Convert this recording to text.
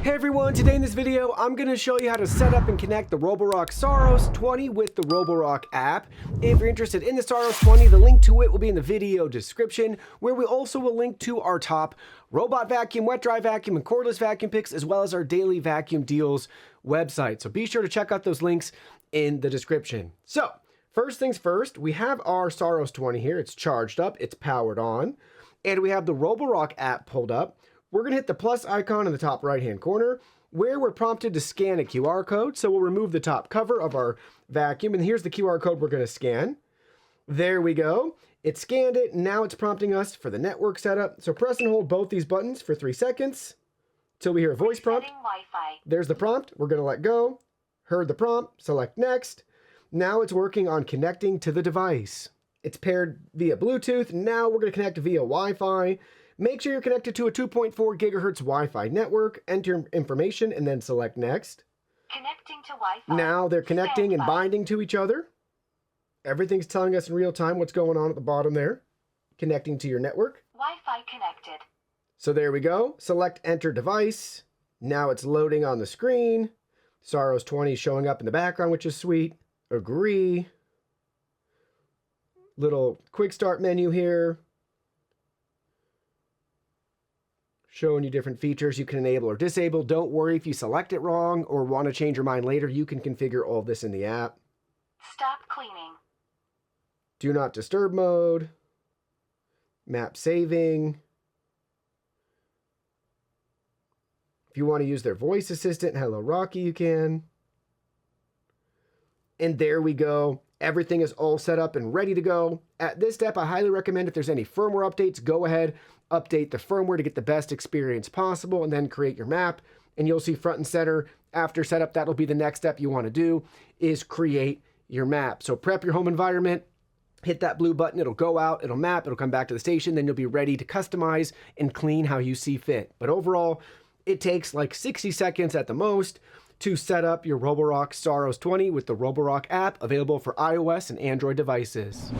Hey everyone, today in this video, I'm going to show you how to set up and connect the Roborock Saros 20 with the Roborock app. If you're interested in the Saros 20, the link to it will be in the video description, where we also will link to our top robot vacuum, wet dry vacuum, and cordless vacuum picks, as well as our daily vacuum deals website. So be sure to check out those links in the description. So first things first, we have our Saros 20 here. It's charged up, it's powered on, and we have the Roborock app pulled up. We're going to hit the plus icon in the top right-hand corner where we're prompted to scan a QR code. So we'll remove the top cover of our vacuum, and here's the QR code we're going to scan. There we go. It scanned it. Now it's prompting us for the network setup. So press and hold both these buttons for 3 seconds till we hear a voice prompt. There's the prompt. We're going to let go. Heard the prompt. Select next. Now it's working on connecting to the device. It's paired via Bluetooth. Now we're going to connect via Wi-Fi. Make sure you're connected to a 2.4 gigahertz Wi-Fi network. Enter your information and then select next. Connecting to Wi-Fi. Now they're connecting and binding to each other. Everything's telling us in real time what's going on at the bottom there. Connecting to your network. Wi-Fi connected. So there we go. Select enter device. Now it's loading on the screen. Saros 20 is showing up in the background, which is sweet. Agree. Little quick start menu here. Showing you different features you can enable or disable. Don't worry if you select it wrong or want to change your mind later. You can configure all this in the app. Stop cleaning. Do not disturb mode. Map saving. If you want to use their voice assistant, Hello Rocky, you can. And there we go. Everything is all set up and ready to go. At this step, I highly recommend if there's any firmware updates, go ahead, update the firmware to get the best experience possible, and then create your map. And you'll see front and center after setup, that'll be the next step you want to do, is create your map. So prep your home environment, hit that blue button, it'll go out, it'll map, it'll come back to the station, then you'll be ready to customize and clean how you see fit. But overall, it takes like 60 seconds at the most to set up your Roborock Saros 20 with the Roborock app, available for iOS and Android devices.